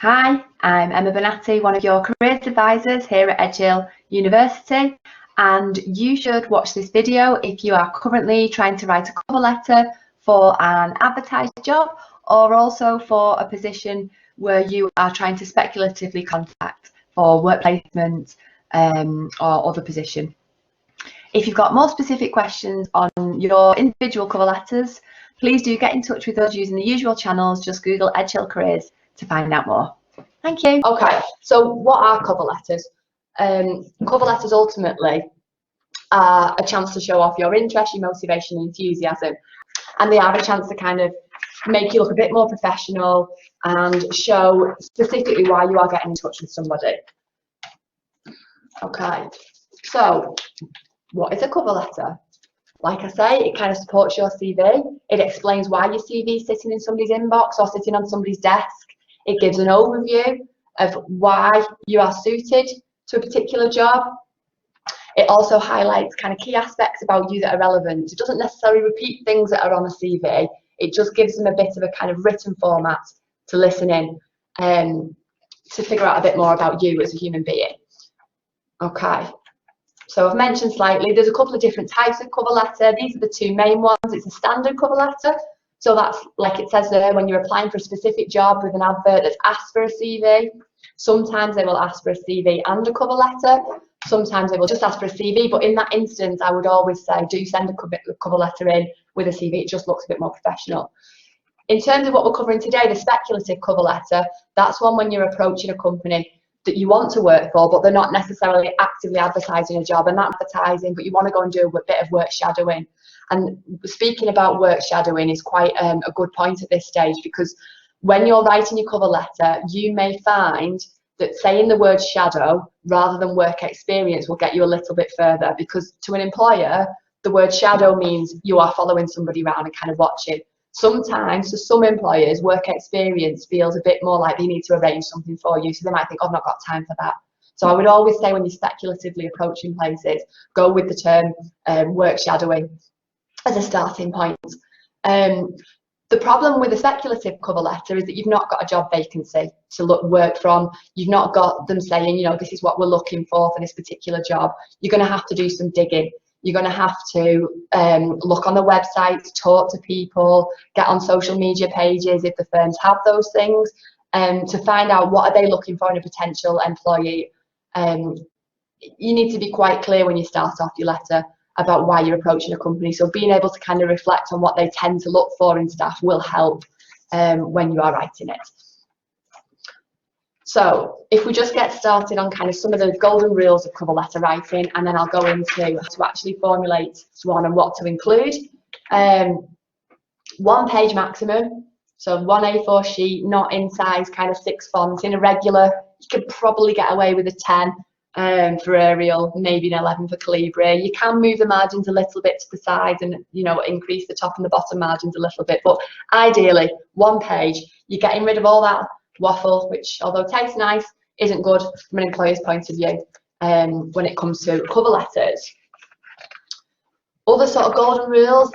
Hi, I'm Emma Bonatti, one of your careers advisors here at EHU University, and you should watch this video if you are currently trying to write a cover letter for an advertised job or also for a position where you are trying to speculatively contact for work placement or other position. If you've got more specific questions on your individual cover letters, please do get in touch with us using the usual channels. Just Google EHU Careers to find out more. Thank you. Okay, so what are cover letters? Cover letters ultimately are a chance to show off your interest, your motivation and enthusiasm, and they are a chance to kind of make you look a bit more professional and show specifically why you are getting in touch with somebody. Okay, so what is a cover letter? Like I say, it kind of supports your CV. It explains why your CV is sitting in somebody's inbox or sitting on somebody's desk. It gives an overview of why you are suited to a particular job. It also highlights kind of key aspects about you that are relevant. It doesn't necessarily repeat things that are on a CV. It just gives them a bit of a kind of written format to listen in to figure out a bit more about you as a human being. Okay. So I've mentioned slightly, there's a couple of different types of cover letter. These are the two main ones. It's a standard cover letter. So that's, like it says there, when you're applying for a specific job with an advert that's asked for a CV. Sometimes they will ask for a CV and a cover letter. Sometimes they will just ask for a CV. But in that instance, I would always say, do send a cover letter in with a CV. It just looks a bit more professional. In terms of what we're covering today, the speculative cover letter, that's one when you're approaching a company that you want to work for, but they're not necessarily actively advertising a job and not advertising, but you want to go and do a bit of work shadowing. And speaking about work shadowing is quite a good point at this stage, because when you're writing your cover letter, you may find that saying the word shadow rather than work experience will get you a little bit further, because to an employer, the word shadow means you are following somebody around and kind of watching. Sometimes, for some employers, work experience feels a bit more like they need to arrange something for you, so they might think, oh, I've not got time for that. So I would always say when you're speculatively approaching places, go with the term work shadowing as a starting point. The problem with a speculative cover letter is that you've not got a job vacancy to work from. You've not got them saying, you know, this is what we're looking for this particular job. You're going to have to do some digging. You're going to have to look on the website, talk to people, get on social media pages if the firms have those things, to find out what are they looking for in a potential employee. You need to be quite clear when you start off your letter about why you're approaching a company. So being able to kind of reflect on what they tend to look for in staff will help when you are writing it. So if we just get started on kind of some of the golden rules of cover letter writing, and then I'll go into how to actually formulate one and what to include. 1 page maximum, so 1 A4 sheet, not in size kind of 6 fonts. In a regular, you could probably get away with a 10 for Arial, maybe an 11 for Calibri. You can move the margins a little bit to the sides and, you know, increase the top and the bottom margins a little bit, but ideally 1 page. You're getting rid of all that waffle, which, although tastes nice, isn't good from an employer's point of view when it comes to cover letters. Other sort of golden rules: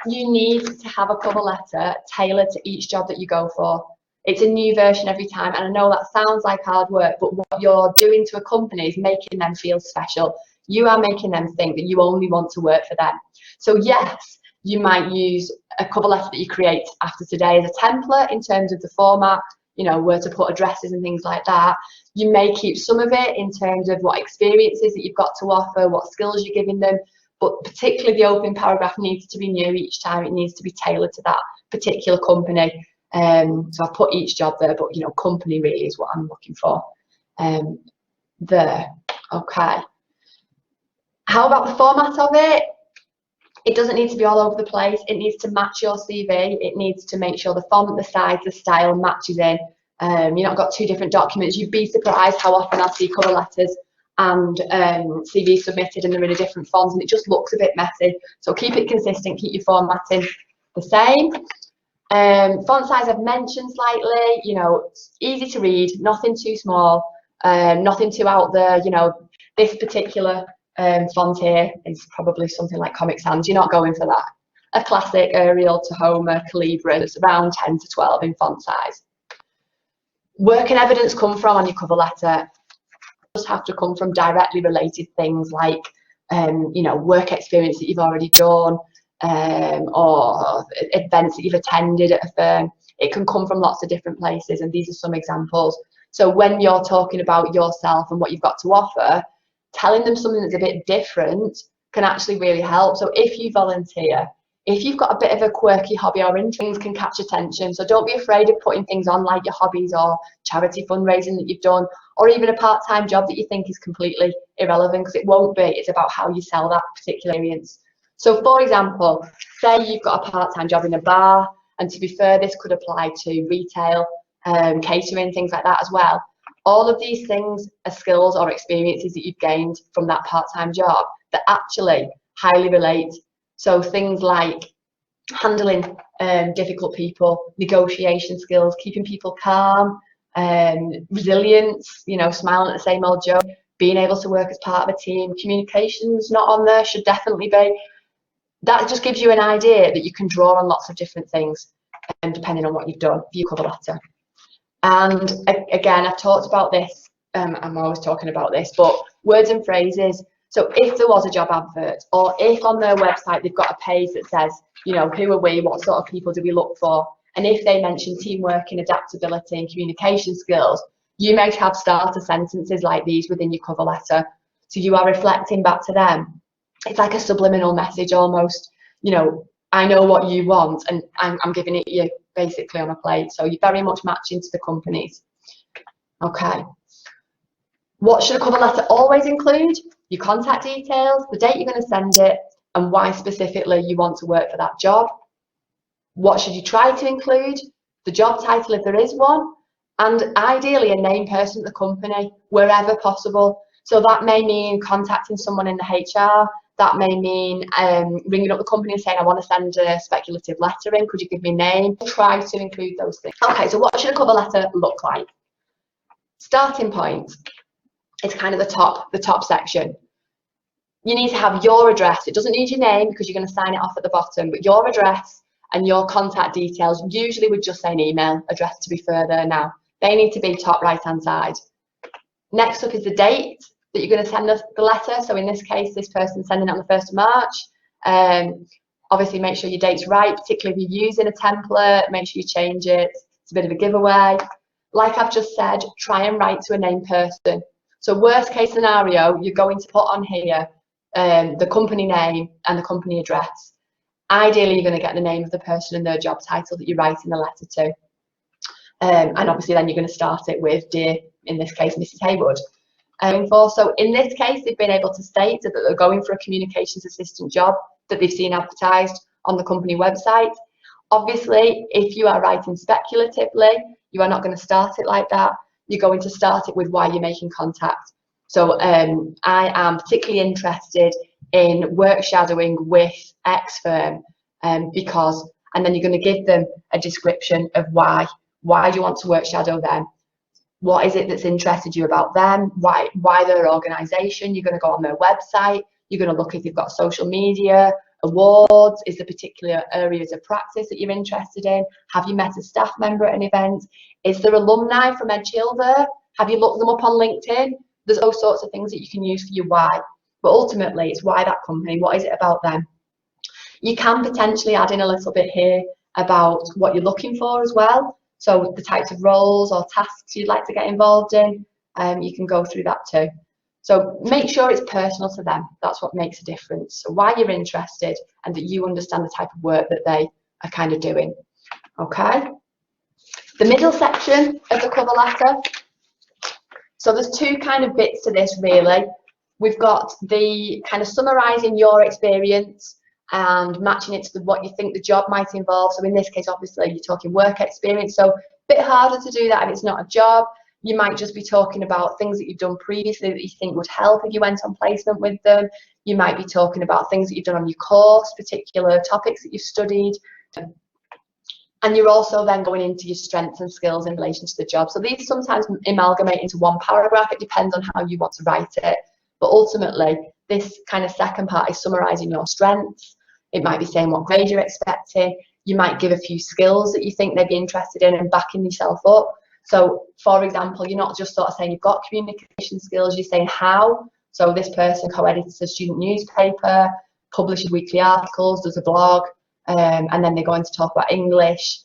you need to have a cover letter tailored to each job that you go for. It's a new version every time, and I know that sounds like hard work, but what you're doing to a company is making them feel special. You are making them think that you only want to work for them. So yes, you might use a cover letter that you create after today as a template in terms of the format, you know, where to put addresses and things like that. You may keep some of it in terms of what experiences that you've got to offer, what skills you're giving them, but particularly the opening paragraph needs to be new each time. It needs to be tailored to that particular company. So I've put each job there, but, you know, company really is what I'm looking for there. Okay. How about the format of it? It doesn't need to be all over the place. It needs to match your CV. It needs to make sure the font, the size, the style matches in. You've not got 2 different documents. You'd be surprised how often I see cover letters and CVs submitted and they're in a different font, and it just looks a bit messy. So keep it consistent, keep your formatting the same. Font size I've mentioned slightly, you know, it's easy to read, nothing too small, nothing too out there. You know, this particular font here is probably something like Comic Sans. You're not going for that. A classic Arial to Homer Calibri that's around 10 to 12 in font size. Where can evidence come from on your cover letter? It does have to come from directly related things like, you know, work experience that you've already done, or events that you've attended at a firm. It can come from lots of different places, and these are some examples. So when you're talking about yourself and what you've got to offer, telling them something that's a bit different can actually really help. So if you volunteer, if you've got a bit of a quirky hobby or interest, things can catch attention. So don't be afraid of putting things on like your hobbies or charity fundraising that you've done, or even a part-time job that you think is completely irrelevant, because it won't be. It's about how you sell that particular experience. So for example, say you've got a part-time job in a bar, and to be fair, this could apply to retail, catering, things like that as well. All of these things are skills or experiences that you've gained from that part-time job that actually highly relate. So things like handling difficult people, negotiation skills, keeping people calm, resilience, you know, smiling at the same old joke, being able to work as part of a team. Communication's not on there, should definitely be. That just gives you an idea that you can draw on lots of different things, depending on what you've done for your cover letter. And again, I've talked about this, I'm always talking about this, but words and phrases. So if there was a job advert, or if on their website they've got a page that says, you know, who are we, what sort of people do we look for? And if they mention teamwork and adaptability and communication skills, you may have starter sentences like these within your cover letter. So you are reflecting back to them. It's like a subliminal message almost, you know, I know what you want and I'm giving it you basically on a plate. So you're very much matching to the companies. Okay. What should a cover letter always include? Your contact details, the date you're going to send it, and why specifically you want to work for that job. What should you try to include? The job title if there is one, and ideally a named person at the company wherever possible. So that may mean contacting someone in the HR. That may mean ringing up the company and saying, I want to send a speculative letter in, could you give me a name? Try to include those things. Okay, so what should a cover letter look like? Starting point is kind of the top section. You need to have your address. It doesn't need your name because you're going to sign it off at the bottom, but your address and your contact details, usually would just say an email address to be further now. They need to be top right hand side. Next up is the date that you're going to send us the letter. So in this case, this person's sending it on the 1st of March. Obviously, make sure your date's right, particularly if you're using a template, make sure you change it. It's a bit of a giveaway. Like I've just said, try and write to a named person. So worst case scenario, you're going to put on here the company name and the company address. Ideally, you're going to get the name of the person and their job title that you're writing the letter to. And obviously then you're going to start it with, dear, in this case, Mrs. Haywood. So in this case, they've been able to state that they're going for a communications assistant job that they've seen advertised on the company website. Obviously, if you are writing speculatively, you are not going to start it like that. You're going to start it with why you're making contact. So I am particularly interested in work shadowing with X firm because, and then you're going to give them a description of why. Why do you want to work shadow them? What is it that's interested you about them? Why their organisation? You're going to go on their website. You're going to look if they've got social media, awards. Is there particular areas of practice that you're interested in? Have you met a staff member at an event? Is there alumni from EHU there? Have you looked them up on LinkedIn? There's all sorts of things that you can use for your why. But ultimately, it's why that company. What is it about them? You can potentially add in a little bit here about what you're looking for as well. So the types of roles or tasks you'd like to get involved in, you can go through that too. So make sure it's personal to them. That's what makes a difference. So why you're interested and that you understand the type of work that they are kind of doing. Okay. The middle section of the cover letter. So there's two kind of bits to this really. We've got the kind of summarising your experience and matching it to what you think the job might involve. So in this case, obviously, you're talking work experience. So a bit harder to do that if it's not a job. You might just be talking about things that you've done previously that you think would help if you went on placement with them. You might be talking about things that you've done on your course, particular topics that you've studied. And you're also then going into your strengths and skills in relation to the job. So these sometimes amalgamate into one paragraph. It depends on how you want to write it. But ultimately, this kind of second part is summarising your strengths. It might be saying what grade you're expecting. You might give a few skills that you think they'd be interested in and backing yourself up. So for example, you're not just sort of saying you've got communication skills, you're saying how. So this person co-edits a student newspaper, publishes weekly articles, does a blog, and then they go on to talk about English,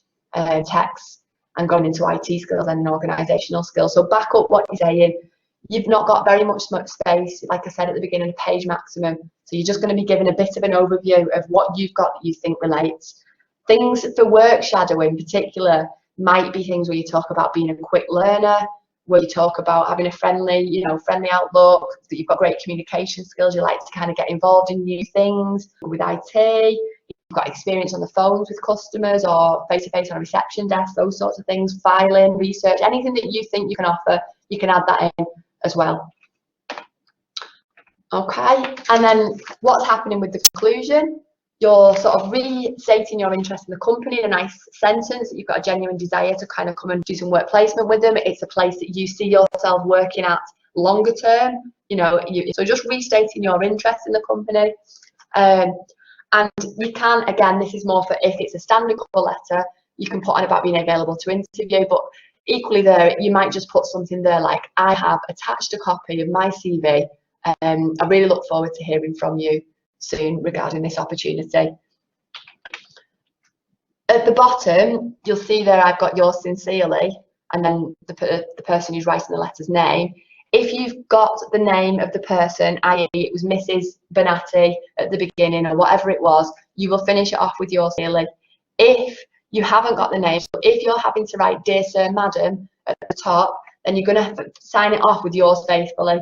text, and going into IT skills and organisational skills. So back up what you're saying. You've not got very much space, like I said at the beginning, a page maximum. So you're just going to be given a bit of an overview of what you've got that you think relates. Things for work shadow in particular might be things where you talk about being a quick learner, where you talk about having a friendly outlook, that you've got great communication skills, you like to kind of get involved in new things with IT, you've got experience on the phones with customers or face-to-face on a reception desk, those sorts of things, filing, research, anything that you think you can offer, you can add that in as well. Okay, and then what's happening with the conclusion? You're sort of restating your interest in the company in a nice sentence, that you've got a genuine desire to kind of come and do some work placement with them. It's a place that you see yourself working at longer term, so just restating your interest in the company. And you can, again, this is more for if it's a standard cover letter, you can put on about being available to interview, but equally there, you might just put something there like, I have attached a copy of my CV. I really look forward to hearing from you soon regarding this opportunity. At the bottom, you'll see there I've got yours sincerely, and then the person who's writing the letter's name. If you've got the name of the person, i.e. it was Mrs. Benatti at the beginning or whatever it was, you will finish it off with yours sincerely. If you haven't got the name, so if you're having to write Dear Sir, Madam at the top, then you're going to have to sign it off with yours faithfully.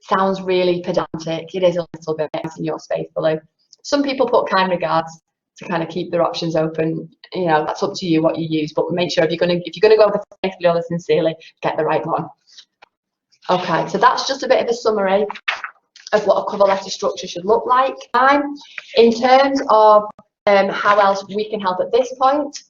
Sounds really pedantic. It is a little bit, in yours faithfully. Some people put kind regards to kind of keep their options open. That's up to you what you use, but make sure if you're going to go with the faithfully or the sincerely, get the right one. Okay, so that's just a bit of a summary of what a cover letter structure should look like. In terms of how else we can help at this point,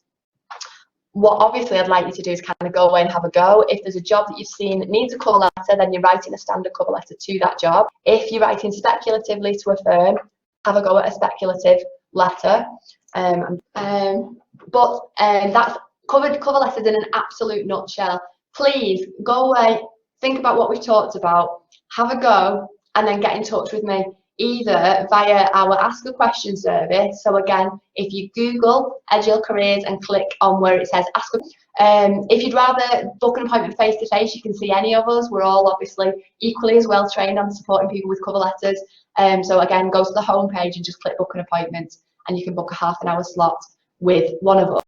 what obviously I'd like you to do is kind of go away and have a go. If there's a job that you've seen that needs a cover letter, then you're writing a standard cover letter to that job. If you're writing speculatively to a firm, have a go at a speculative letter. But that's cover letters in an absolute nutshell. Please go away, think about what we've talked about, have a go, and then get in touch with me either via our Ask a Question service. So again, if you Google EHU Careers and click on where it says Ask a if you'd rather book an appointment face to face, you can see any of us. We're all obviously equally as well trained on supporting people with cover letters. So again, go to the home page and just click book an appointment, and you can book a half-an-hour slot with one of us.